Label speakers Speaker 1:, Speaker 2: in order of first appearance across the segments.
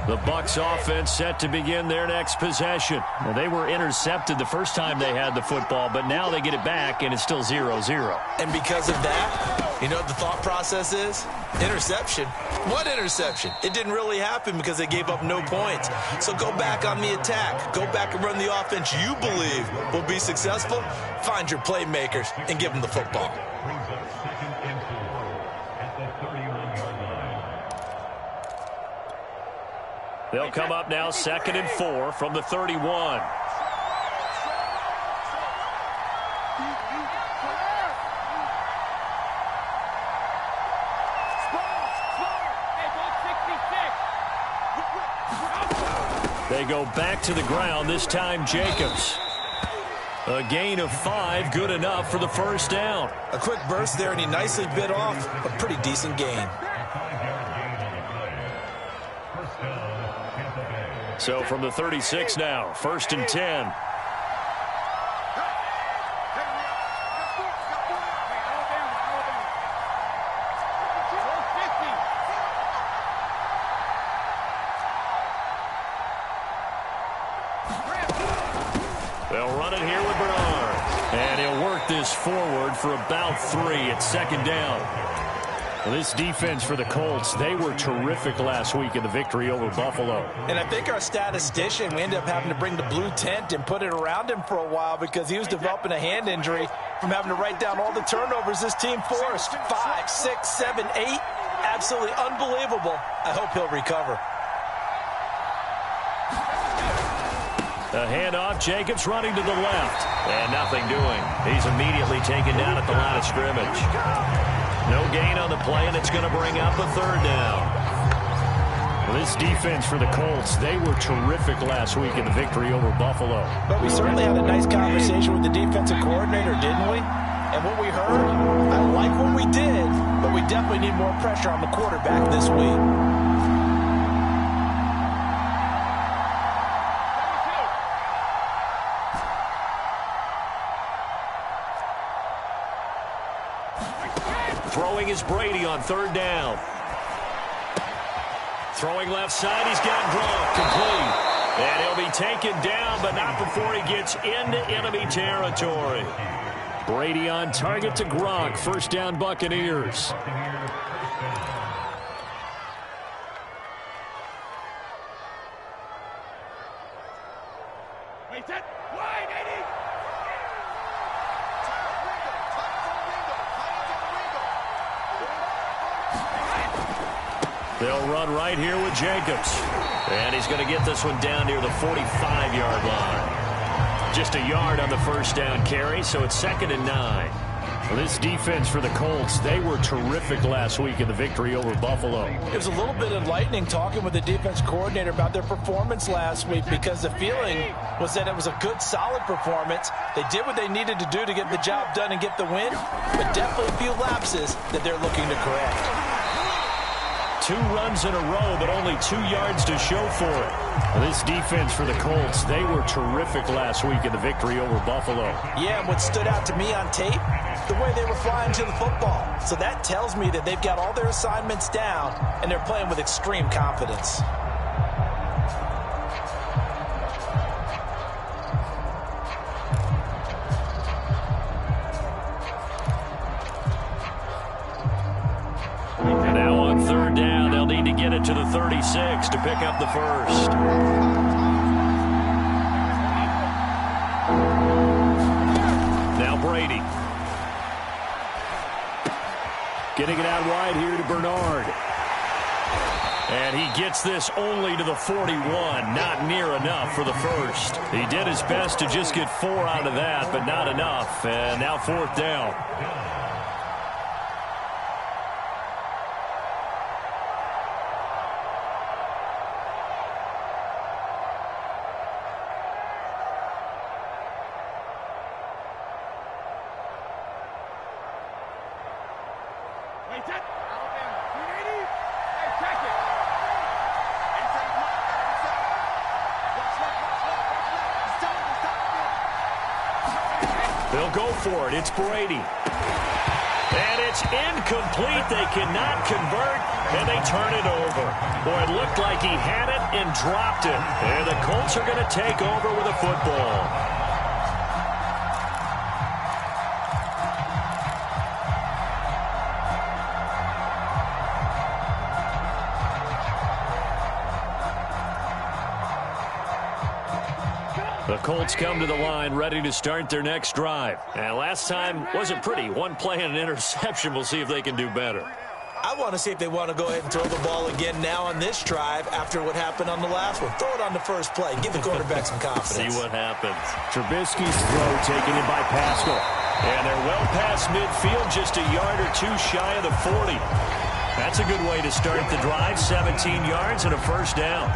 Speaker 1: The Bucs offense set to begin their next possession. Well, they were intercepted the first time they had the football, but now they get it back, and it's still 0-0.
Speaker 2: And because of that, you know what the thought process is? Interception. What interception? It didn't really happen because they gave up no points. So go back on the attack. Go back and run the offense you believe will be successful. Find your playmakers and give them the football.
Speaker 1: They'll come up now 2nd and 4 from the 31. They go back to the ground, this time Jacobs. A gain of 5, good enough for the first down.
Speaker 2: A quick burst there, and he nicely bit off a pretty decent gain.
Speaker 1: So from the 36 now, 1st and 10. They'll run it here with Bernard. And he'll work this forward for about 3 at 2nd down. Well, this defense for the Colts, they were terrific last week in the victory over Buffalo.
Speaker 2: And I think our statistician, we ended up having to bring the blue tent and put it around him for a while because he was developing a hand injury from having to write down all the turnovers this team forced. 5, 6, 7, 8. Absolutely unbelievable. I hope he'll recover.
Speaker 1: A handoff, Jacobs running to the left. And nothing doing. He's immediately taken down at the line of scrimmage. No gain on the play, and it's going to bring up a 3rd down. Well, this defense for the Colts, they were terrific last week in the victory over Buffalo.
Speaker 2: But we certainly had a nice conversation with the defensive coordinator, didn't we? And what we heard, I like what we did, but we definitely need more pressure on the quarterback this week.
Speaker 1: Throwing is Brady on 3rd down. Throwing left side, he's got Gronk complete. And he'll be taken down, but not before he gets into enemy territory. Brady on target to Gronk. 1st down, Buccaneers. They'll run right here with Jacobs. And he's going to get this one down near the 45-yard line. Just a yard on the 1st down carry, so it's 2nd and 9. Well, this defense for the Colts, they were terrific last week in the victory over Buffalo.
Speaker 2: It was a little bit enlightening talking with the defense coordinator about their performance last week because the feeling was that it was a good, solid performance. They did what they needed to do to get the job done and get the win, but definitely a few lapses that they're looking to correct.
Speaker 1: 2 runs in a row, but only 2 yards to show for it. Well, this defense for the Colts, they were terrific last week in the victory over Buffalo.
Speaker 2: Yeah, and what stood out to me on tape, the way they were flying to the football. So that tells me that they've got all their assignments down, and they're playing with extreme confidence.
Speaker 1: And now on 3rd down, they'll need to get it to the 36 to pick up the 1st. Now Brady. Getting it out wide here to Bernard. And he gets this only to the 41. Not near enough for the 1st. He did his best to just get 4 out of that, but not enough. And now 4th down. They'll go for it. It's Brady. And it's incomplete. They cannot convert, and they turn it over. Boy, it looked like he had it and dropped it. And the Colts are going to take over with a football. The Colts come to the line ready to start their next drive. And last time wasn't pretty. One play and an interception. We'll see if they can do better.
Speaker 2: I want to see if they want to go ahead and throw the ball again now on this drive after what happened on the last one. Throw it on the first play. Give the quarterback some confidence.
Speaker 1: See what happens.
Speaker 3: Trubisky's throw taken in by Pascal.
Speaker 1: And they're well past midfield, just a yard or two shy of the 40. That's a good way to start the drive. 17 yards and a first down.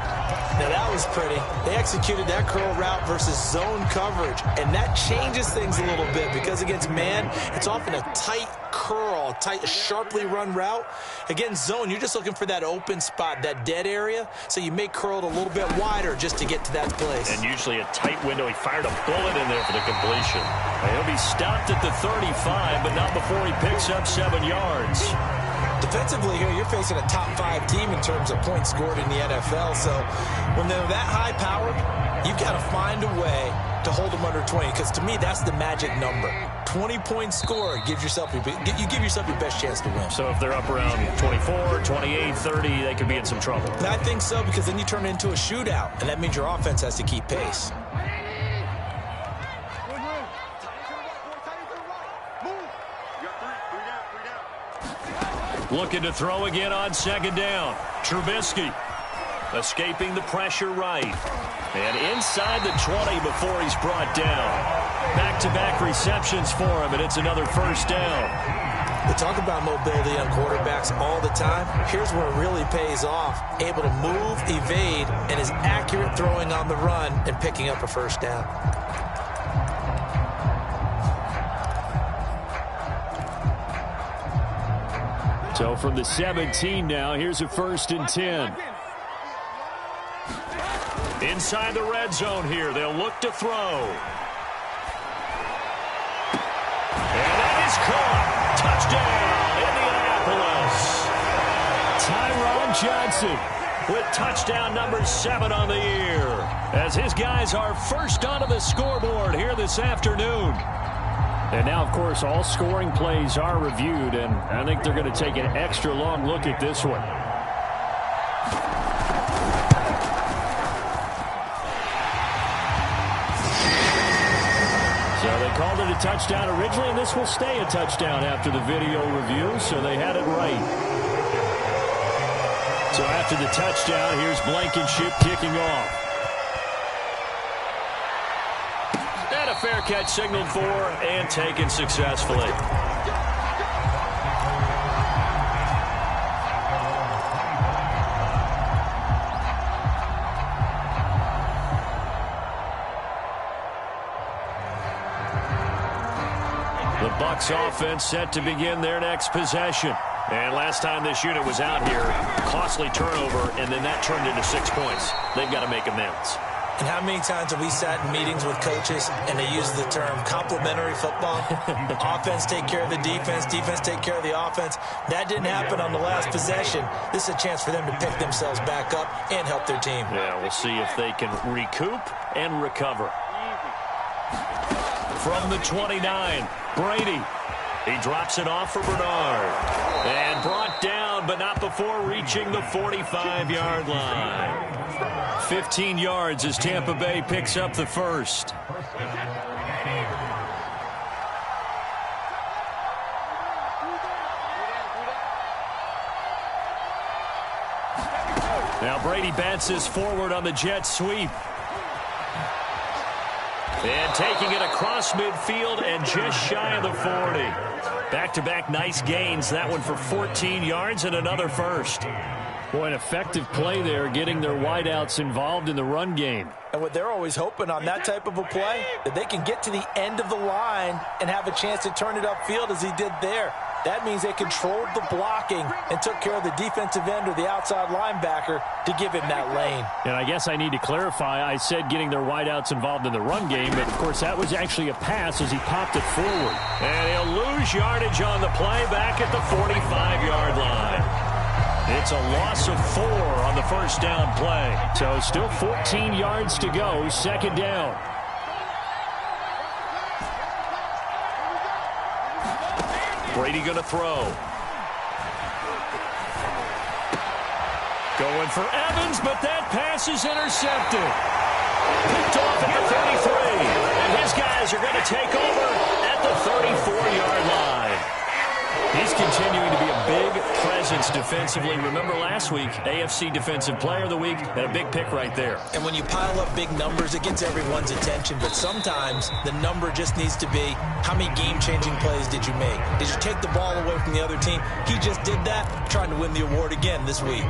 Speaker 2: Now, that was pretty. They executed that curl route versus zone coverage, and that changes things a little bit because against man, it's often a tight curl, tight, sharply run route. Against zone, you're just looking for that open spot, that dead area, so you may curl it a little bit wider just to get to that place.
Speaker 1: And usually a tight window. He fired a bullet in there for the completion. He'll be stopped at the 35, but not before he picks up 7 yards.
Speaker 2: Defensively here, you're facing a top-5 team in terms of points scored in the NFL. So when they're that high-powered, you've got to find a way to hold them under 20. Because to me, that's the magic number. 20 points scored gives yourself you give yourself your best chance to win.
Speaker 1: So if they're up around 24, 28, 30, they could be in some trouble.
Speaker 2: And I think so, because then you turn it into a shootout, and that means your offense has to keep pace.
Speaker 1: Looking to throw again on second down. Trubisky escaping the pressure right. And inside the 20 before he's brought down. Back-to-back receptions for him, and it's another first down.
Speaker 2: We talk about mobility on quarterbacks all the time. Here's where it really pays off. Able to move, evade, and is accurate throwing on the run and picking up a first down.
Speaker 3: So from the 17 now, here's a 1st and 10.
Speaker 1: Inside the red zone here, they'll look to throw. And that is caught.
Speaker 3: Tyron
Speaker 1: Touchdown, Indianapolis.
Speaker 3: Johnson
Speaker 1: with touchdown number 7 on the year, as his guys are first onto the scoreboard here this afternoon.
Speaker 3: And now, of course, all scoring plays are reviewed, and I think they're going to take an extra long look at this one. So they called it a touchdown originally, and this will stay a touchdown after the video review, so they had it right. So after the touchdown, here's Blankenship kicking off.
Speaker 1: Fair catch signaled for and taken successfully. The Bucs offense set to begin their next possession. And last time this unit was out here, costly turnover, and then that turned into 6 points. They've got to make amends.
Speaker 2: And how many times have we sat in meetings with coaches and they use the term complementary football? Offense take care of the defense, defense take care of the offense. That didn't happen on the last possession. This is a chance for them to pick themselves back up and help their team.
Speaker 1: Yeah, we'll see if they can recoup and recover. From the 29, Brady. He drops it off for Bernard. And brought down, but not before reaching the 45-yard line. 15 yards as Tampa Bay picks up the first. Now Brady bounces forward on the jet sweep. And taking it across midfield and just shy of the 40. Back-to-back nice gains. That one for 14 yards and another first.
Speaker 3: Boy, an effective play there, getting their wideouts involved in the run game.
Speaker 2: And what they're always hoping on that type of a play, that they can get to the end of the line and have a chance to turn it upfield as he did there. That means they controlled the blocking and took care of the defensive end or the outside linebacker to give him that lane.
Speaker 3: And I guess I need to clarify, I said getting their wideouts involved in the run game, but of course that was actually a pass as he popped it forward.
Speaker 1: And he'll lose lose yardage on the play back at the 45-yard line. It's a loss of 4 on the first down play.
Speaker 3: So still 14 yards to go, second down.
Speaker 1: Brady going to throw. Going for Evans, but that pass is intercepted. Picked off at the 33. And his guys are going to take over at the 34-yard line. He's continuing to be a big presence defensively. Remember last week, AFC Defensive Player of the Week, and a big pick right there.
Speaker 2: And when you pile up big numbers, it gets everyone's attention. But sometimes the number just needs to be, how many game-changing plays did you make? Did you take the ball away from the other team? He just did that, trying to win the award again this week.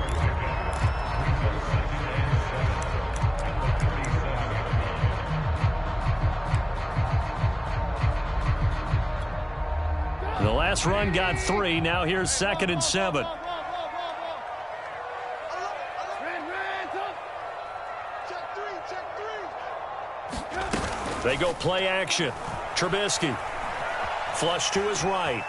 Speaker 1: The last run got 3. Now here's 2nd and 7. They go play action. Trubisky. Flush to his right.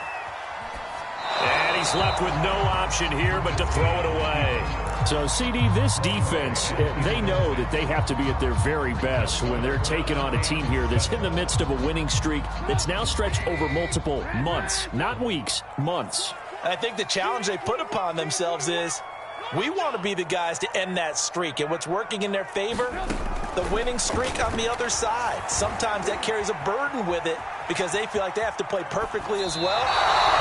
Speaker 1: And he's left with no option here but to throw it away.
Speaker 3: So, CD, this defense, they know that they have to be at their very best when they're taking on a team here that's in the midst of a winning streak that's now stretched over multiple months, not weeks, months.
Speaker 2: I think the challenge they put upon themselves is, we want to be the guys to end that streak. And what's working in their favor? The winning streak on the other side. Sometimes that carries a burden with it because they feel like they have to play perfectly as well.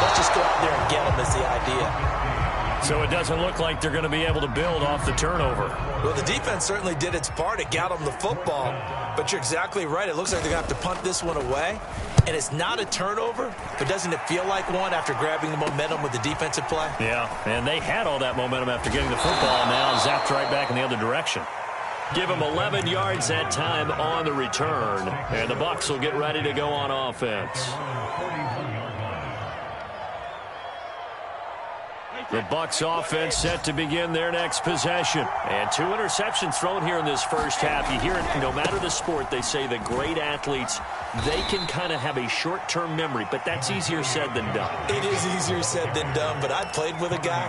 Speaker 2: Let's just go out there and get them is the idea.
Speaker 1: So it doesn't look like they're going to be able to build off the turnover.
Speaker 2: Well, the defense certainly did its part. It got them the football. But you're exactly right. It looks like they're going to have to punt this one away. And it's not a turnover, but doesn't it feel like one after grabbing the momentum with the defensive play?
Speaker 1: Yeah, and they had all that momentum after getting the football, and now zapped right back in the other direction. Give them 11 yards that time on the return, and the Bucs will get ready to go on offense. The Bucs offense set to begin their next possession. And 2 interceptions thrown here in this first half. You hear it, no matter the sport, they say the great athletes, they can kind of have a short-term memory, but that's easier said than done.
Speaker 2: It is easier said than done, but I played with a guy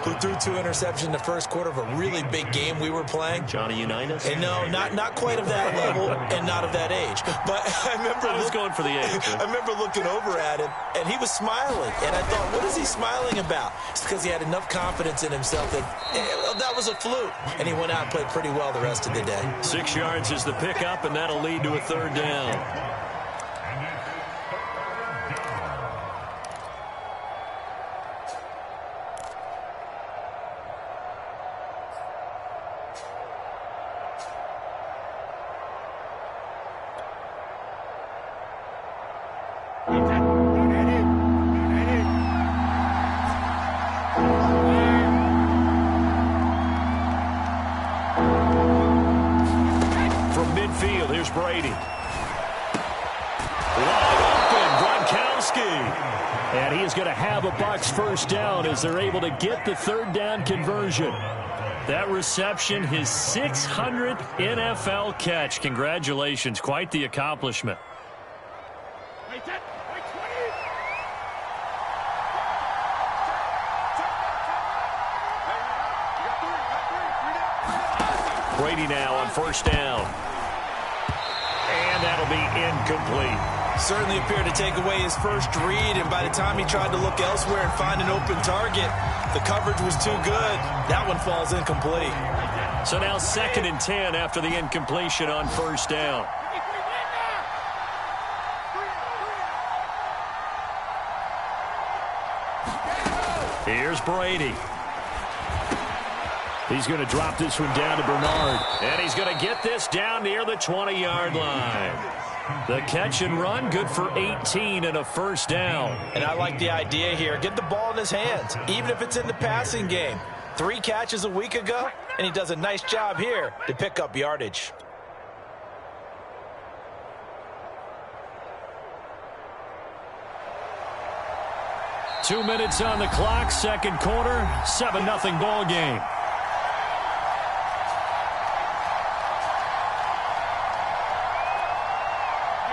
Speaker 2: who threw 2 interceptions in the first quarter of a really big game we were playing.
Speaker 1: Johnny Unitas?
Speaker 2: And no, not quite of that level and not of that age. But I remember
Speaker 1: I was going for the age.
Speaker 2: I remember looking over at him, and he was smiling. And I thought, what is he smiling about? It's because he had enough confidence in himself that that was a fluke. And he went out and played pretty well the rest of the day.
Speaker 1: 6 yards is the pickup, and that'll lead to a 3rd down. Brady. Wide open, Gronkowski.
Speaker 3: And he is going to have a Bucs first down as they're able to get the 3rd down conversion.
Speaker 1: That reception, his 600th NFL catch. Congratulations, quite the accomplishment. Brady now on first down. And that'll be incomplete.
Speaker 2: Certainly appeared to take away his first read, and by the time he tried to look elsewhere and find an open target, the coverage was too good. That one falls incomplete.
Speaker 1: So now 2nd and 10 after the incompletion on first down. Here's Brady.
Speaker 3: He's going to drop this one down to Bernard.
Speaker 1: And he's going to get this down near the 20-yard line. The catch and run, good for 18 and a first down.
Speaker 2: And I like the idea here. Get the ball in his hands, even if it's in the passing game. 3 catches a week ago, and he does a nice job here to pick up yardage.
Speaker 3: Two minutes on the clock, second quarter, 7-0 ball game.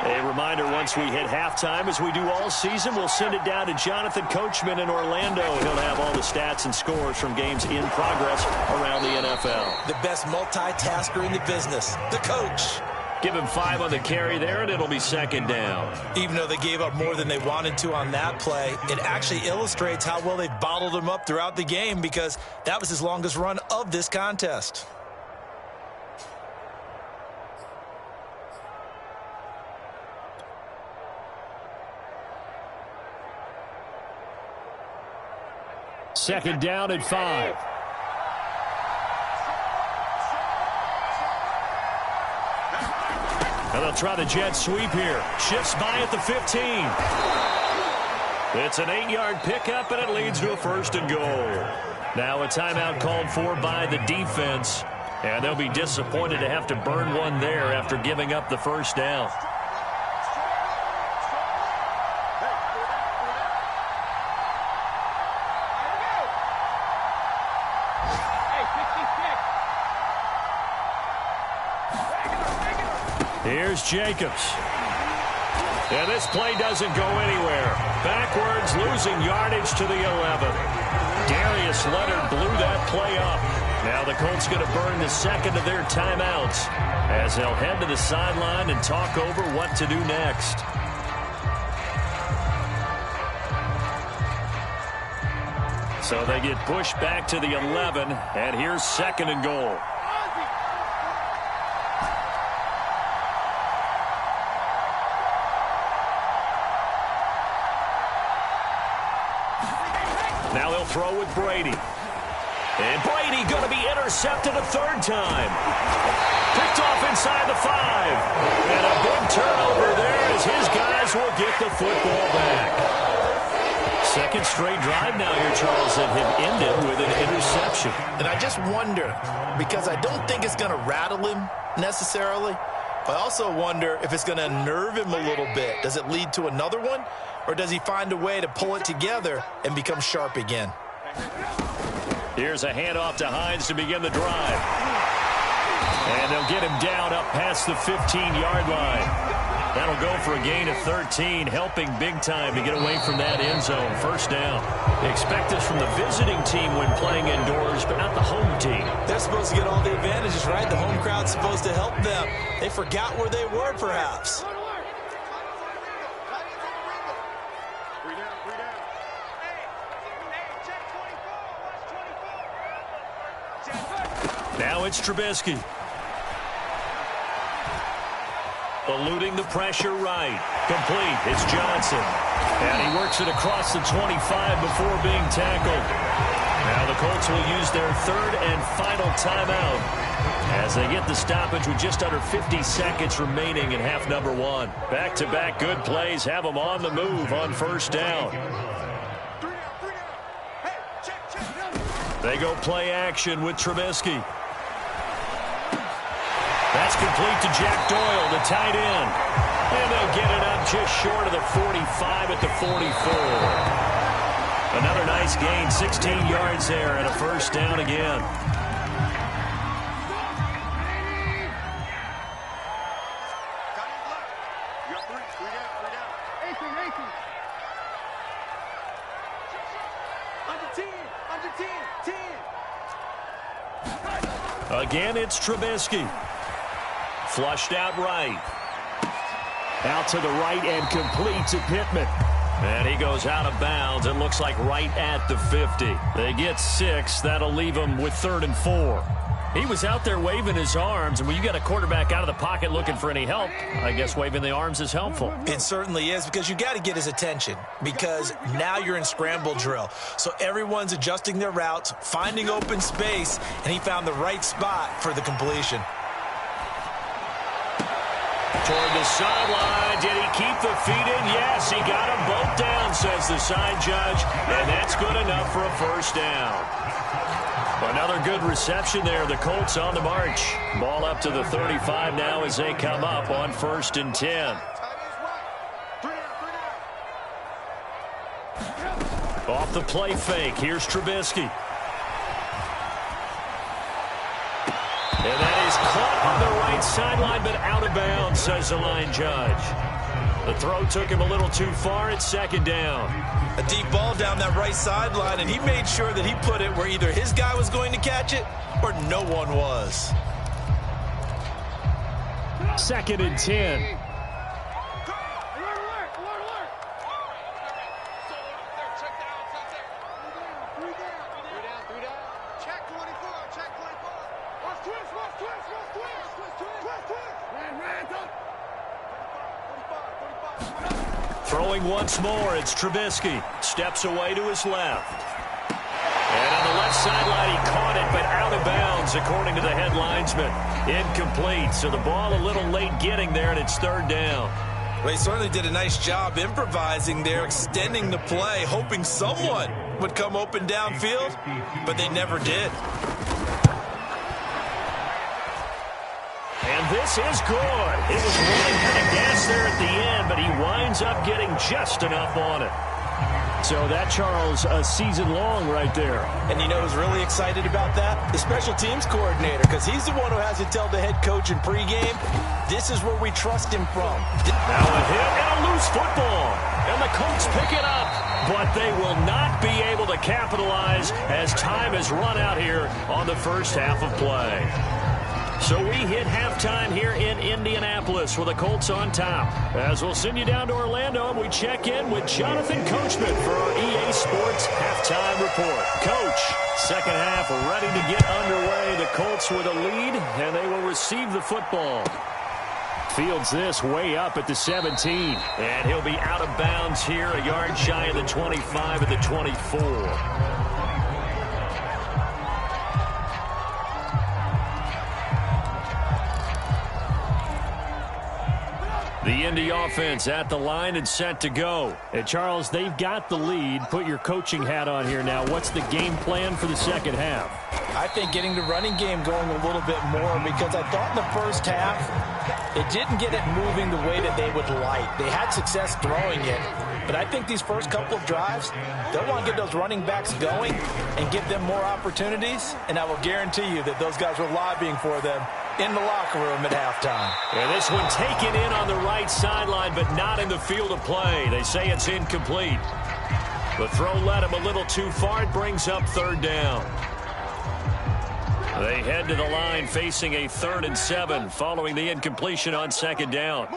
Speaker 1: A reminder once we hit halftime, as we do all season, we'll send it down to Jonathan Coachman in Orlando. He'll have all the stats and scores from games in progress around the NFL.
Speaker 2: The best multitasker in the business, the coach.
Speaker 1: Give him 5 on the carry there, and it'll be second down.
Speaker 2: Even though they gave up more than they wanted to on that play, it actually illustrates how well they've bottled him up throughout the game, because that was his longest run of this contest.
Speaker 3: Second down and 5.
Speaker 1: And they'll try the jet sweep here. Shifts by at the 15. It's an 8-yard pickup, and it leads to a first and goal. Now a timeout called for by the defense, and they'll be disappointed to have to burn one there after giving up the first down. Here's Jacobs. And this play doesn't go anywhere. Backwards, losing yardage to the 11. Darius Leonard blew that play up. Now the Colts going to burn the second of their timeouts as they'll head to the sideline and talk over what to do next. So they get pushed back to the 11, and here's second and goal. Now they'll throw with Brady. And Brady going to be intercepted a third time. Picked off inside the 5. And a big turnover there as his guys will get the football back. Second straight drive now here, Charles, that have ended with an interception.
Speaker 2: And I just wonder, because I don't think it's going to rattle him necessarily, but I also wonder if it's going to unnerve him a little bit. Does it lead to another one? Or does he find a way to pull it together and become sharp again?
Speaker 1: Here's a handoff to Hines to begin the drive. And they'll get him down up past the 15-yard line. That'll go for a gain of 13, helping big time to get away from that end zone. First down. Expect this from the visiting team when playing indoors, but not the home team.
Speaker 2: They're supposed to get all the advantages, right? The home crowd's supposed to help them. They forgot where they were, perhaps.
Speaker 1: Now it's Trubisky. Eluding the pressure right. Complete. It's Johnson. And he works it across the 25 before being tackled. Now the Colts will use their third and final timeout as they get the stoppage with just under 50 seconds remaining in half number 1. Back-to-back good plays have them on the move on first down. They go play action with Trubisky. That's complete to Jack Doyle, the tight end. And they'll get it up just short of the 45 at the 44. Another nice gain, 16 yards there, and a first down again. Again, it's Trubisky. Flushed out right. Out to the right and complete to Pittman. And he goes out of bounds. It looks like right at the 50. They get 6. That'll leave them with 3rd and 4. He was out there waving his arms, and when you got a quarterback out of the pocket looking for any help, I guess waving the arms is helpful.
Speaker 2: It certainly is, because you got to get his attention, because now you're in scramble drill. So everyone's adjusting their routes, finding open space, and he found the right spot for the completion.
Speaker 1: Toward the sideline. Did he keep the feet in? Yes, he got them both down, says the side judge, and that's good enough for a first down. Another good reception there. The Colts on the march. Ball up to the 35 now as they come up on 1st and 10. Off the play fake. Here's Trubisky. And that is caught on the right sideline, but out of bounds, says the line judge. The throw took him a little too far. It's second down.
Speaker 2: A deep ball down that right sideline, and he made sure that he put it where either his guy was going to catch it or no one was.
Speaker 3: 2nd and 10.
Speaker 1: Throwing once more, it's Trubisky. Steps away to his left. And on the left sideline, he caught it, but out of bounds, according to the head linesman. Incomplete, so the ball a little late getting there, and it's 3rd down.
Speaker 2: Well, he certainly did a nice job improvising there, extending the play, hoping someone would come open downfield, but they never did.
Speaker 1: And this is good. It was running kind of gas there at the end, but he winds up getting just enough on it.
Speaker 3: So that, Charles, a season long right there.
Speaker 2: And you know who's really excited about that? The special teams coordinator, because he's the one who has to tell the head coach in pregame, this is where we trust him from.
Speaker 1: Now a hit and a loose football. And the Colts pick it up. But they will not be able to capitalize as time has run out here on the first half of play. So we hit halftime here in Indianapolis with the Colts on top. As we'll send you down to Orlando, and we check in with Jonathan Coachman for our EA Sports Halftime Report. Coach, second half ready to get underway. The Colts with a lead, and they will receive the football.
Speaker 3: Fields this way up at the 17.
Speaker 1: And he'll be out of bounds here, a yard shy of the 25 at the 24. The Indy offense at the line and set to go.
Speaker 3: And Charles, they've got the lead. Put your coaching hat on here now. What's the game plan for the second half?
Speaker 2: I think getting the running game going a little bit more, because I thought in the first half it didn't get it moving the way that they would like. They had success throwing it, but I think these first couple of drives, they'll want to get those running backs going and give them more opportunities, and I will guarantee you that those guys were lobbying for them in the locker room at halftime.
Speaker 1: And this one taken in on the right sideline, but not in the field of play. They say it's incomplete. The throw led him a little too far. It brings up 3rd down. They head to the line facing a 3rd and 7 following the incompletion on 2nd down.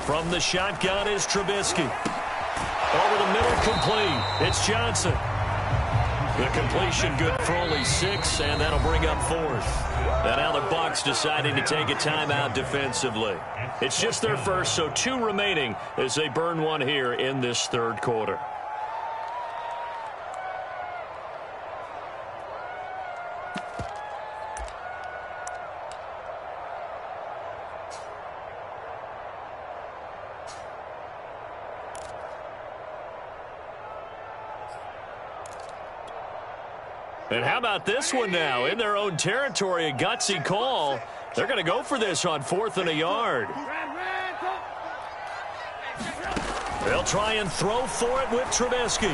Speaker 1: From the shotgun is Trubisky. Over the middle, complete. It's Johnson. The completion good for only 6, and that'll bring up 4th. And now the Bucs deciding to take a timeout defensively. It's just their first, so 2 remaining as they burn one here in this 3rd quarter. And how about this one now? In their own territory, a gutsy call. They're going to go for this on 4th and a yard. They'll try and throw for it with Trubisky.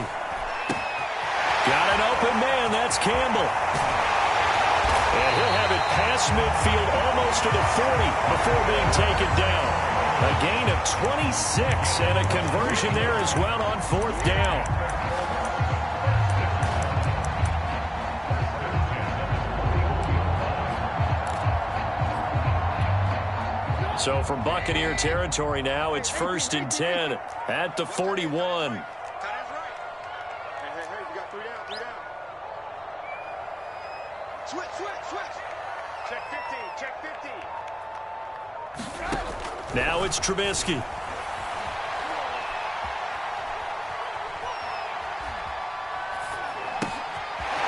Speaker 1: Got an open man. That's Campbell. And he'll have it past midfield almost to the 40 before being taken down. A gain of 26 and a conversion there as well on 4th down. So from Buccaneer territory now, it's 1st and 10 at the 41.
Speaker 4: Switch. Check 15.
Speaker 1: Now it's Trubisky.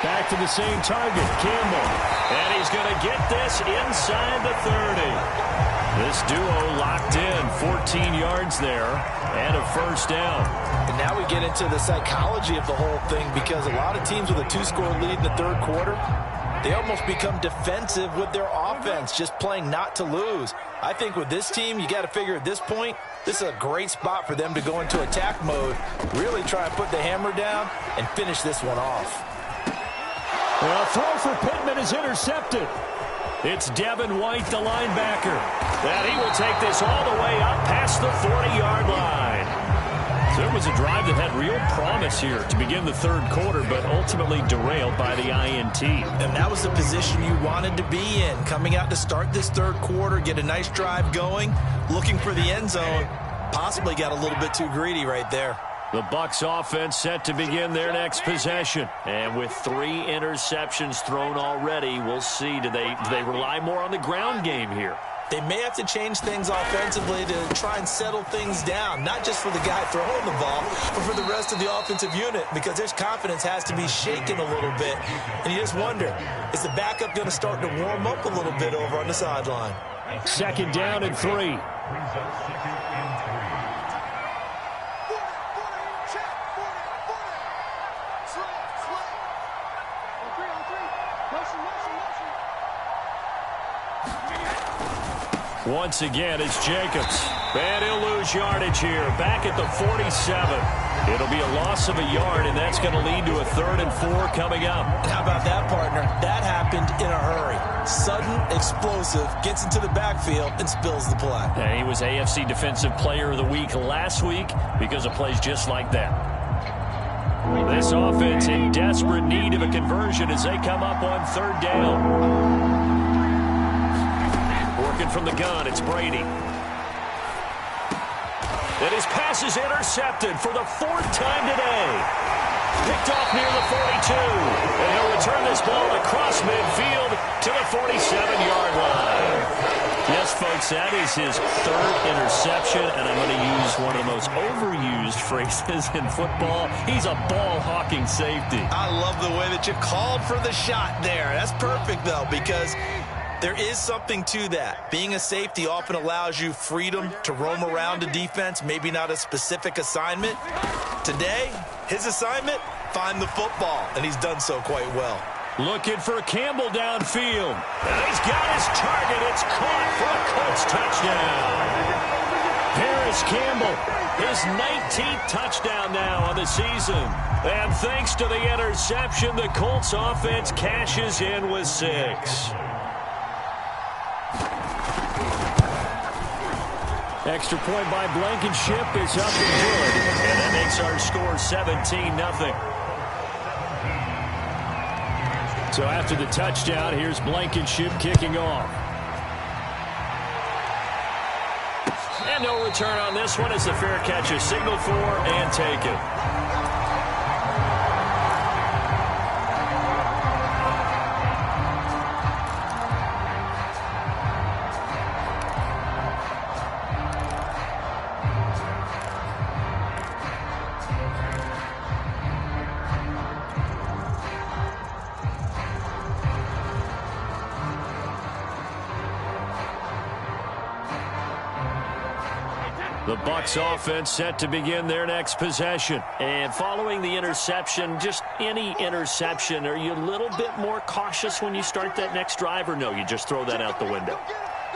Speaker 3: Back to the same target, Campbell.
Speaker 1: And he's going to get this inside the 30. This duo locked in, 14 yards there, and a 1st down.
Speaker 2: And now we get into the psychology of the whole thing, because a lot of teams with a 2-score lead in the 3rd quarter, they almost become defensive with their offense, just playing not to lose. I think with this team, you got to figure at this point, this is a great spot for them to go into attack mode, really try and put the hammer down and finish this one off.
Speaker 3: Well, throw for Pittman is intercepted. It's Devin White, the linebacker. And he will take this all the way up past the 40-yard line. So it was a drive that had real promise here to begin the third quarter, but ultimately derailed by the INT.
Speaker 2: And that was the position you wanted to be in. Coming out to start this third quarter, get a nice drive going, looking for the end zone. Possibly got a little bit too greedy right there.
Speaker 3: The Bucs offense set to begin their next possession. And with 3 interceptions thrown already, we'll see. Do they rely more on the ground game here?
Speaker 2: They may have to change things offensively to try and settle things down, not just for the guy throwing the ball, but for the rest of the offensive unit, because their confidence has to be shaken a little bit. And you just wonder, is the backup going to start to warm up a little bit over on the sideline?
Speaker 3: 2nd down and 3. Once again, it's Jacobs. And he'll lose yardage here. Back at the 47. It'll be a loss of a yard, and that's going to lead to a 3rd and 4 coming up.
Speaker 2: How about that, partner? That happened in a hurry. Sudden, explosive, gets into the backfield, and spills the play.
Speaker 3: And he was AFC Defensive Player of the Week last week because of plays just like that. This offense in desperate need of a conversion as they come up on 3rd down. Working from the gun, it's Brady. And his pass is intercepted for the 4th time today. Picked off near the 42. And he'll return this ball across midfield to the 47-yard line. Yes, folks, that is his 3rd interception, and I'm going to use one of the most overused phrases in football. He's a ball-hawking safety.
Speaker 2: I love the way that you called for the shot there. That's perfect, though, because there is something to that. Being a safety often allows you freedom to roam around a defense, maybe not a specific assignment. Today, his assignment, find the football, and he's done so quite well.
Speaker 3: Looking for Campbell downfield. And he's got his target. It's caught for a Colts touchdown. Paris Campbell, his 19th touchdown now on the season. And thanks to the interception, the Colts offense cashes in with 6. Extra point by Blankenship is up and good. And that makes our score 17-0. So after the touchdown, here's Blankenship kicking off. And no return on this one as the fair catch is signaled for and taken. The Bucs offense set to begin their next possession. And following the interception, just any interception, are you a little bit more cautious when you start that next drive, or no, you just throw that out the window?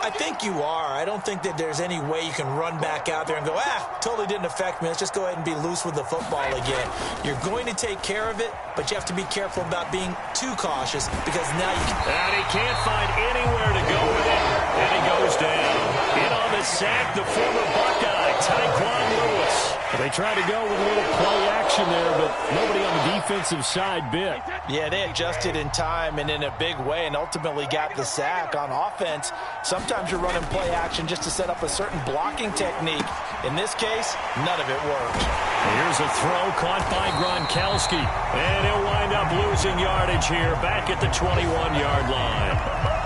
Speaker 2: I think you are. I don't think that there's any way you can run back out there and go, totally didn't affect me. Let's just go ahead and be loose with the football again. You're going to take care of it, but you have to be careful about being too cautious because now you can...
Speaker 3: And he can't find anywhere to go with it. And he goes down. In on the sack, the former Buckeye, Tyquan Lewis. They tried to go with a little play action there, but nobody on the defensive side bit.
Speaker 2: Yeah, they adjusted in time and in a big way and ultimately got the sack. On offense, sometimes you're running play action just to set up a certain blocking technique. In this case, none of it worked.
Speaker 3: Here's a throw caught by Gronkowski. And he'll wind up losing yardage here back at the 21-yard line.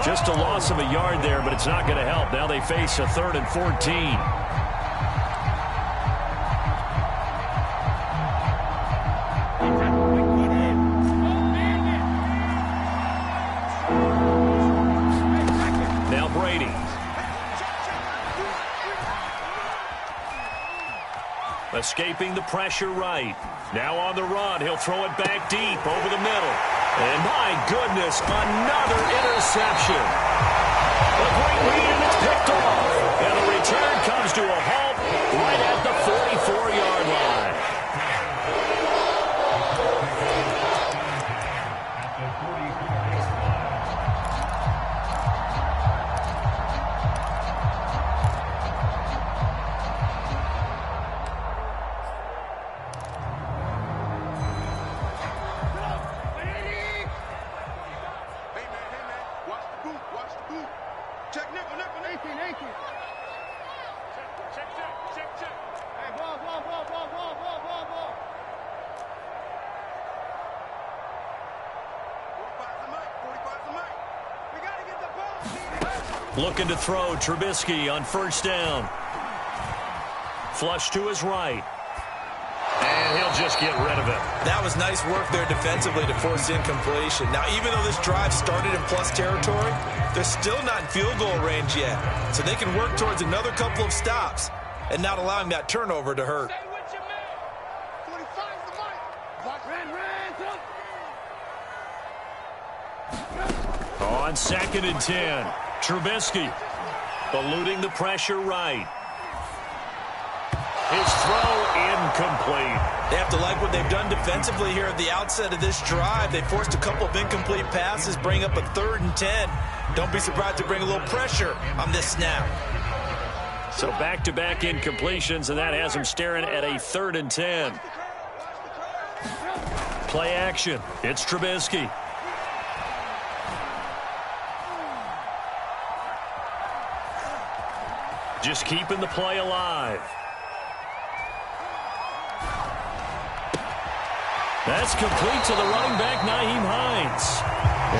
Speaker 3: Just a loss of a yard there, but it's not going to help. Now they face a 3rd and 14. Escaping the pressure right. Now on the run. He'll throw it back deep over the middle. And my goodness, another interception. A great lead, and it's picked off. And the return comes to a halt right at the 44-yard line.
Speaker 4: Check. Hey, ball. 45's the mic. We got to get the ball.
Speaker 1: Looking to throw, Trubisky on first down. Flush to his right. And he'll just get rid of it.
Speaker 2: That was nice work there defensively to force incompletion. Now, even though this drive started in plus territory, they're still not in field goal range yet. So they can work towards another couple of stops and not allowing that turnover to hurt.
Speaker 4: Stay with your man. 45's the mic.
Speaker 1: On 2nd and 10, Trubisky eluding the pressure right. His throw incomplete.
Speaker 2: They have to like what they've done defensively here at the outset of this drive. They forced a couple of incomplete passes, bring up a 3rd and 10. Don't be surprised to bring a little pressure on this snap.
Speaker 1: So back-to-back incompletions, and that has him staring at a 3rd and 10. Play action. It's Trubisky. Just keeping the play alive. That's complete to the running back, Nyheim Hines.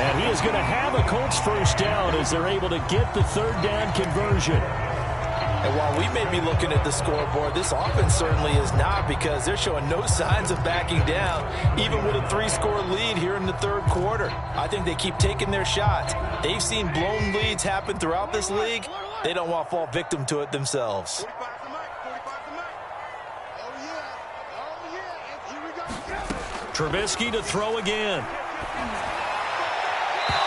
Speaker 1: And he is going to have a Colts first down as they're able to get the 3rd down conversion.
Speaker 2: And while we may be looking at the scoreboard, this offense certainly is not, because they're showing no signs of backing down, even with a 3-score lead here in the 3rd quarter. I think they keep taking their shots. They've seen blown leads happen throughout this league. They don't want to fall victim to it themselves.
Speaker 4: 45's the mic. Oh, yeah. Here we go.
Speaker 1: Trubisky to throw again.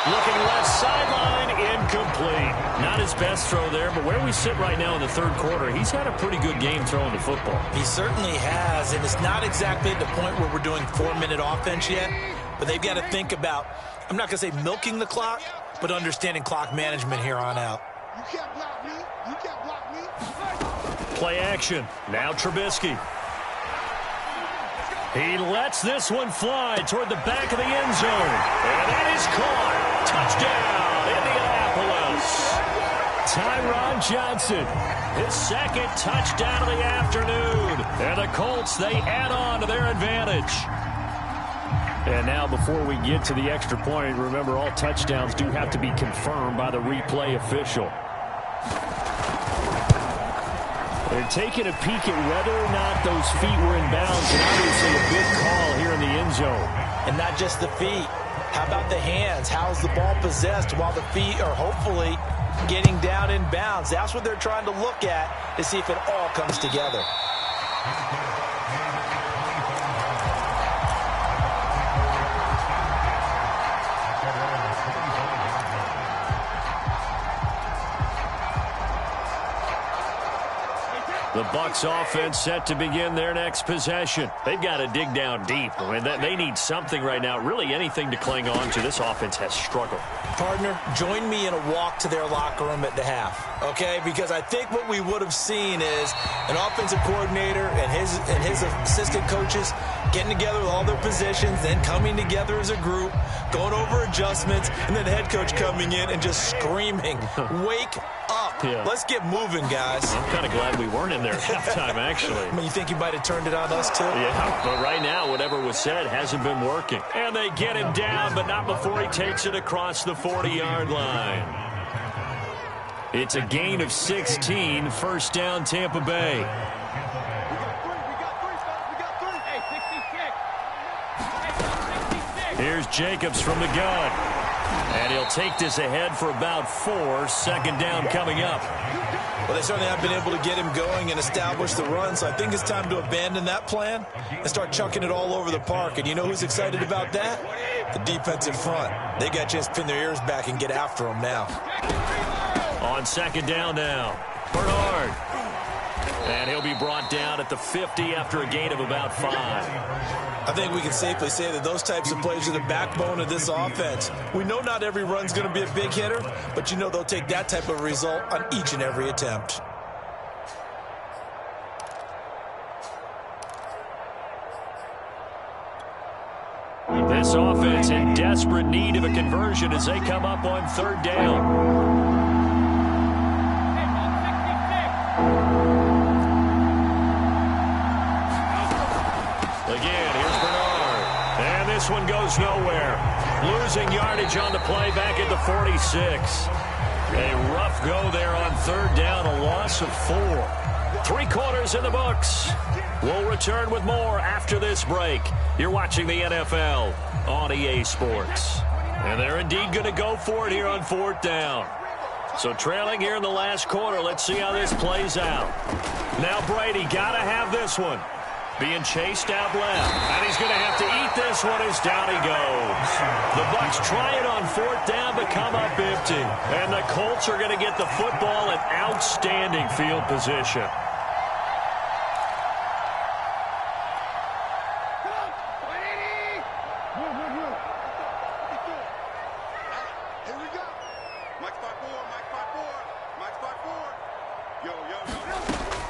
Speaker 1: Looking left sideline, incomplete. Not his best throw there, but where we sit right now in the 3rd quarter, he's had a pretty good game throwing the football.
Speaker 2: He certainly has, and it's not exactly at the point where we're doing 4-minute offense yet, but they've got to think about, I'm not going to say milking the clock, but understanding clock management here on out.
Speaker 4: You can't block me.
Speaker 1: Play action. Now Trubisky. He lets this one fly toward the back of the end zone. And that is caught. Touchdown, Indianapolis. Tyron Johnson, his 2nd touchdown of the afternoon. And the Colts, they add on to their advantage. And now before we get to the extra point, remember all touchdowns do have to be confirmed by the replay official. They're taking a peek at whether or not those feet were in bounds, and obviously a good call here in the end zone.
Speaker 2: And not just the feet. How about the hands? How's the ball possessed while the feet are hopefully getting down in bounds? That's what they're trying to look at to see if it all comes together.
Speaker 1: The Bucs offense set to begin their next possession. They've got to dig down deep. I mean, they need something right now, really anything to cling on to. This offense has struggled.
Speaker 2: Partner, join me in a walk to their locker room at the half, okay? Because I think what we would have seen is an offensive coordinator and his assistant coaches getting together with all their positions, then coming together as a group, going over adjustments, and then the head coach coming in and just screaming, wake up.
Speaker 1: Yeah.
Speaker 2: Let's get moving, guys.
Speaker 1: I'm kind of glad we weren't in there at halftime, actually.
Speaker 2: I mean, you think he might have turned it on us, too?
Speaker 1: Yeah, but right now, whatever was said hasn't been working. And they get him down, but not before he takes it across the 40-yard line. It's a gain of 16, first down, Tampa Bay.
Speaker 4: We got three. Hey, 66.
Speaker 1: Here's Jacobs from the gun. And he'll take this ahead for about 4, second down coming up.
Speaker 2: Well, they certainly have been able to get him going and establish the run, so I think it's time to abandon that plan and start chucking it all over the park. And you know who's excited about that? The defensive front. They got a chance to pin their ears back and get after him now.
Speaker 1: On second down now, Bernard. And he'll be brought down at the 50 after a gain of about 5.
Speaker 2: I think we can safely say that those types of plays are the backbone of this offense. We know not every run's going to be a big hitter, but you know they'll take that type of result on each and every attempt.
Speaker 1: This offense in desperate need of a conversion as they come up on third down. this one goes nowhere. Losing yardage on the play back at the 46. A rough go there on third down, a loss of 4. 3 quarters in the books. We'll return with more after this break. You're watching the NFL on EA Sports. And they're indeed going to go for it here on fourth down. So trailing here in the last quarter, let's see how this plays out. Now Brady got to have this one. Being chased out left. And he's going to have to eat this one as down he goes. The Bucs try it on fourth down but come up empty. And the Colts are going to get the football in outstanding field position.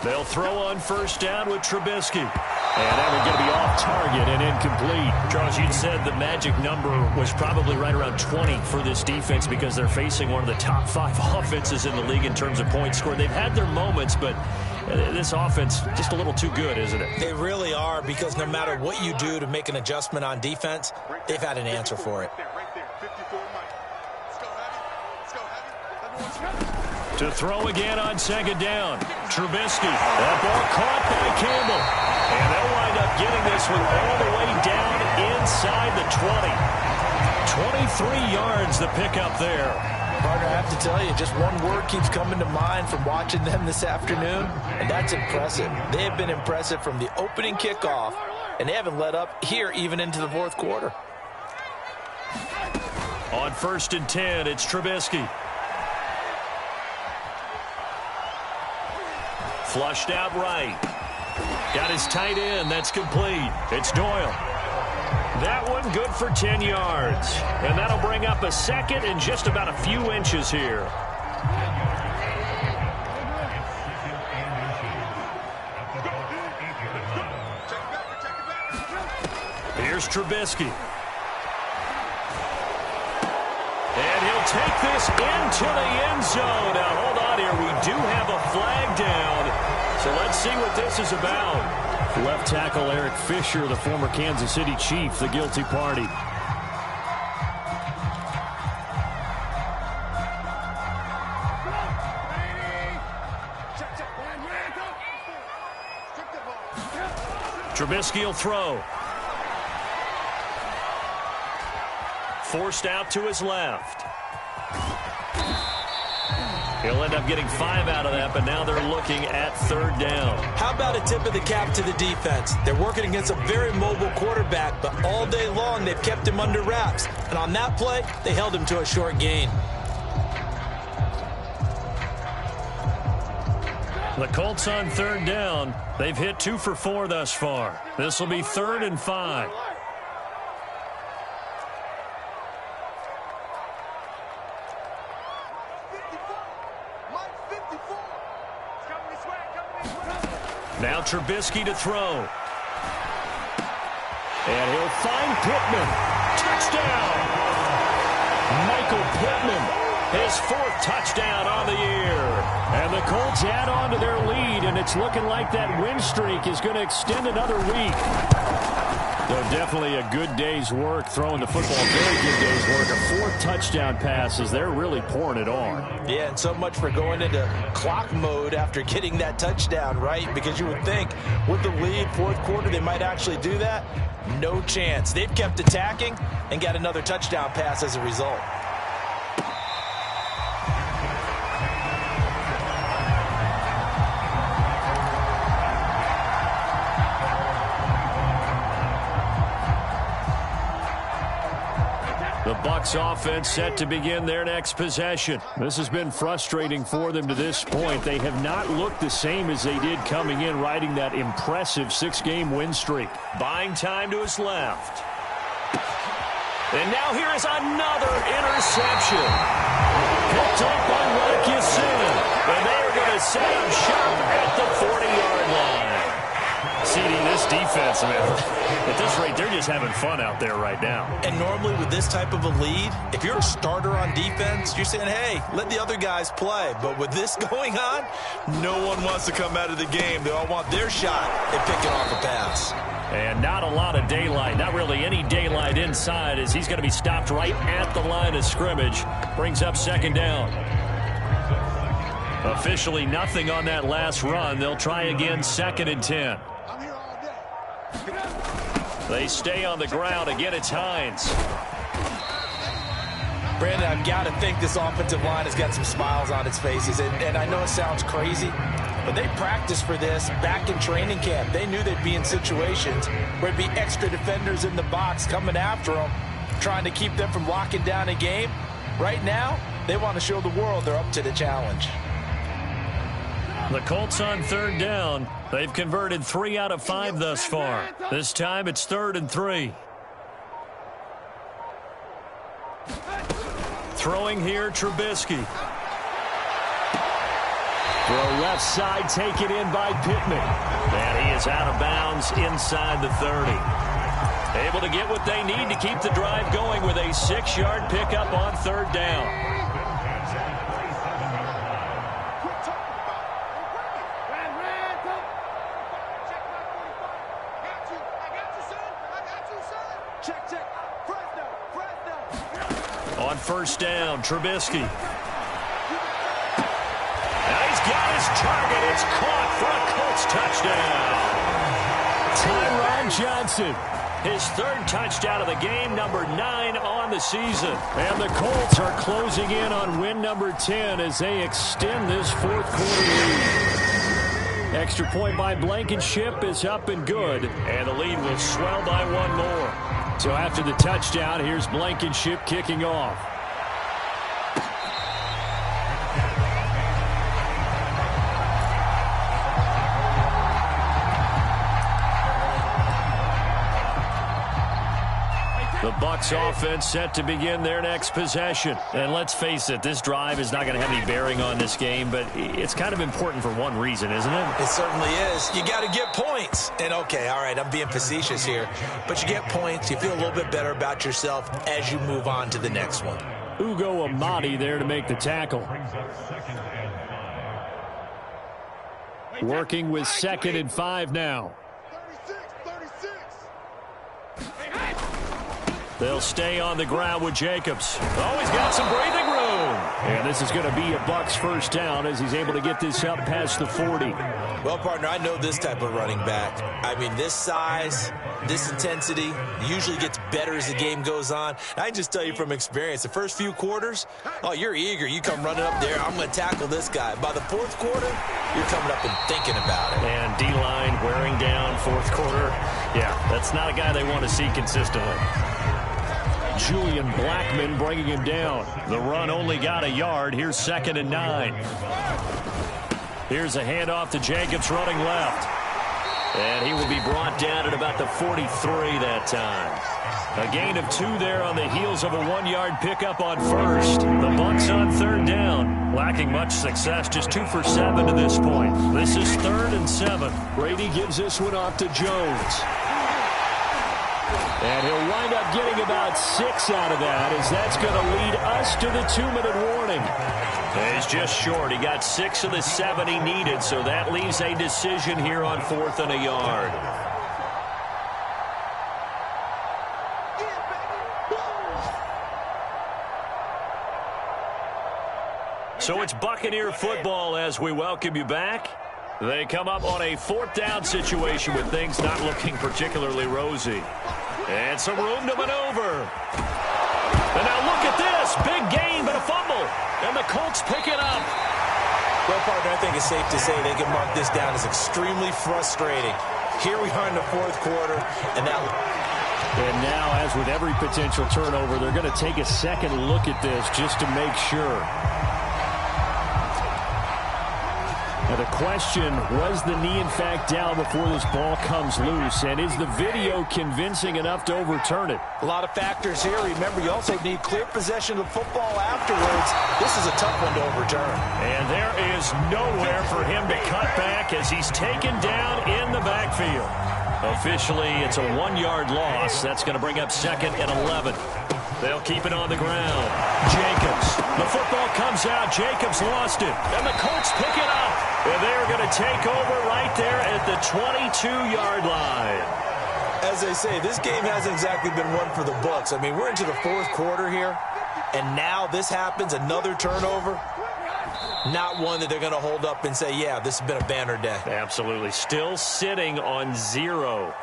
Speaker 1: They'll throw on first down with Trubisky. And that one going to be off target and incomplete. Charles, you said the magic number was probably right around 20 for this defense because they're facing one of the top 5 offenses in the league in terms of points scored. They've had their moments, but this offense just a little too good, isn't it?
Speaker 2: They really are, because no matter what you do to make an adjustment on defense, they've had an answer for it.
Speaker 1: To throw again on second down. Trubisky. That ball caught by Campbell. And they'll wind up getting this one all the way down inside the 20. 23 yards the pickup there.
Speaker 2: Partner, I have to tell you, just one word keeps coming to mind from watching them this afternoon, and that's impressive. They have been impressive from the opening kickoff, and they haven't let up here even into the fourth quarter.
Speaker 1: On 1st and 10, it's Trubisky. Flushed out right. Got his tight end. That's complete. It's Doyle. That one good for 10 yards. And that'll bring up a second and just about a few inches here. Here's Trubisky. And he'll take this into the end zone. Now, hold on here. We do have a flag down. So let's see what this is about. Left tackle Eric Fisher, the former Kansas City Chief, the guilty party. Trubisky will throw. Forced out to his left. He'll end up getting 5 out of that, but now they're looking at third down.
Speaker 2: How about a tip of the cap to the defense? They're working against a very mobile quarterback, but all day long they've kept him under wraps. And on that play, they held him to a short gain.
Speaker 1: The Colts on third down. They've hit 2 for 4 thus far. This will be 3rd and 5. Now Trubisky to throw. And he'll find Pittman. Touchdown! Michael Pittman, his 4th touchdown on the year. And the Colts add on to their lead, and it's looking like that win streak is going to extend another week. So definitely a good day's work throwing the football. Very good day's work. A 4th touchdown passes. They're really pouring it on.
Speaker 2: Yeah, and so much for going into clock mode after getting that touchdown, right? Because you would think with the lead, 4th quarter, they might actually do that. No chance. They've kept attacking and got another touchdown pass as a result.
Speaker 1: The Bucs offense set to begin their next possession. This has been frustrating for them to this point. They have not looked the same as they did coming in, riding that impressive 6-game win streak. Buying time to his left. And now here is another interception. Picked up by Larkin. And they are going to set up shop at the 40-yard line. CD, this defense, man, at this rate, they're just having fun out there right now.
Speaker 2: And normally with this type of a lead, if you're a starter on defense, you're saying, hey, let the other guys play. But with this going on, no one wants to come out of the game. They all want their shot at picking off a pass.
Speaker 3: And not a lot of daylight, not really any daylight inside, as he's going to be stopped right at the line of scrimmage. Brings up second down. Officially nothing on that last run. They'll try again, 2nd and 10. They stay on the ground. Again, it's Hines.
Speaker 2: Brandon, I've got to think this offensive line has got some smiles on its faces. And I know it sounds crazy, but they practiced for this back in training camp. They knew they'd be in situations where there'd be extra defenders in the box coming after them, trying to keep them from locking down a game. Right now, they want to show the world they're up to the challenge.
Speaker 3: The Colts on 3rd down. They've converted 3 out of 5 thus far. This time it's 3rd and 3. Throwing here, Trubisky. Throw left side, taken in by Pittman. And he is out of bounds inside the 30. Able to get what they need to keep the drive going with a 6-yard pickup on 3rd down. On 1st down, Trubisky. Now he's got his target. It's caught for a Colts touchdown. Tyron Johnson, his 3rd touchdown of the game, number 9 on the season. And the Colts are closing in on win number 10 as they extend this 4th quarter lead. Extra point by Blankenship is up and good, and the lead will swell by 1 more. So after the touchdown, here's Blankenship kicking off. The Bucs offense set to begin their next possession. And let's face it, this drive is not going to have any bearing on this game, but it's kind of important for one reason, isn't it?
Speaker 2: It certainly is. You got to get points. And okay, all right, I'm being facetious here, but you get points, you feel a little bit better about yourself as you move on to the next one.
Speaker 3: Ugo Amadi there to make the tackle. Working with 2nd and 5 now. They'll stay on the ground with Jacobs. Oh, he's got some breathing room. And this is going to be a Bucs 1st down as he's able to get this up past the 40.
Speaker 2: Well, partner, I know this type of running back. I mean, this size, this intensity usually gets better as the game goes on. And I can just tell you from experience, the first few quarters, oh, you're eager. You come running up there, I'm going to tackle this guy. By the 4th quarter, you're coming up and thinking about it.
Speaker 3: And D-line wearing down 4th quarter. Yeah, that's not a guy they want to see consistently. Julian Blackmon bringing him down. The run only got a yard. Here's 2nd and 9. Here's a handoff to Jacobs running left. And he will be brought down at about the 43 that time. A gain of 2 there on the heels of a 1-yard pickup on 1st. The Bucs on 3rd down. Lacking much success, just 2 for 7 to this point. This is 3rd and 7. Brady gives this one off to Jones. And he'll wind up getting about 6 out of that, as that's going to lead us to the 2-minute warning. And he's just short. He got 6 of the 7 he needed, so that leaves a decision here on 4th and a yard. So it's Buccaneer football as we welcome you back. They come up on a 4th down situation with things not looking particularly rosy. And some room to maneuver. And now look at this. Big gain, but a fumble. And the Colts pick it up.
Speaker 2: Well, partner, I think it's safe to say they can mark this down as extremely frustrating. Here we are in the 4th quarter, and now,
Speaker 3: as with every potential turnover, they're going to take a second look at this just to make sure. Now the question, was the knee in fact down before this ball comes loose? And is the video convincing enough to overturn it?
Speaker 2: A lot of factors here. Remember, you also need clear possession of the football afterwards. This is a tough one to overturn.
Speaker 3: And there is nowhere for him to cut back as he's taken down in the backfield. Officially, it's a 1-yard loss. That's going to bring up 2nd and 11. They'll keep it on the ground. Jacobs. The football comes out. Jacobs lost it. And the Colts pick it up. And they're going to take over right there at the 22-yard line.
Speaker 2: As they say, this game hasn't exactly been one for the books. I mean, we're into the fourth quarter here, and now this happens, another turnover. Not one that they're going to hold up and say, yeah, this has been a banner day.
Speaker 3: Absolutely. Still sitting on 0.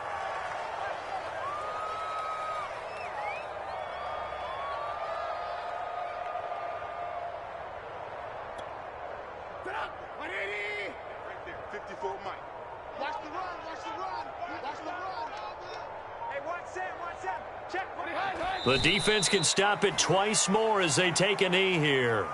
Speaker 4: Right there, 54 Mike. Watch the run, watch the run, watch the run. Hey, watch that, check.
Speaker 3: The defense can stop it twice more as they take a knee here.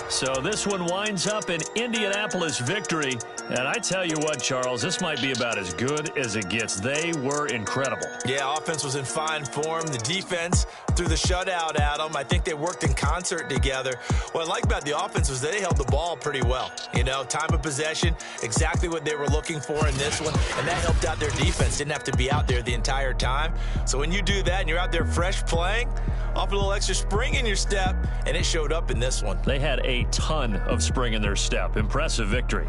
Speaker 3: So this one winds up an Indianapolis victory. And I tell you what, Charles, this might be about as good as it gets. They were incredible.
Speaker 2: Yeah, offense was in fine form. The defense threw the shutout at them. I think they worked in concert together. What I like about the offense was they held the ball pretty well. You know, time of possession, exactly what they were looking for in this one. And that helped out their defense. Didn't have to be out there the entire time. So when you do that and you're out there fresh playing, off a little extra spring in your step, and it showed up in this one.
Speaker 3: They had a ton of spring in their step. Impressive victory.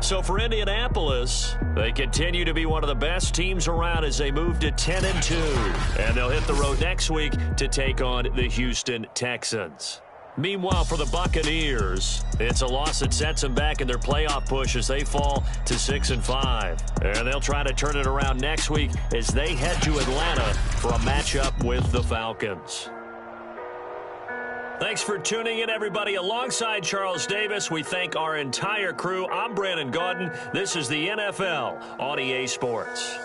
Speaker 3: So for Indianapolis, they continue to be one of the best teams around as they move to 10-2. And they'll hit the road next week to take on the Houston Texans. Meanwhile, for the Buccaneers, it's a loss that sets them back in their playoff push as they fall to 6-5. And they'll try to turn it around next week as they head to Atlanta for a matchup with the Falcons. Thanks for tuning in, everybody. Alongside Charles Davis, we thank our entire crew. I'm Brandon Gaudin. This is the NFL on EA Sports.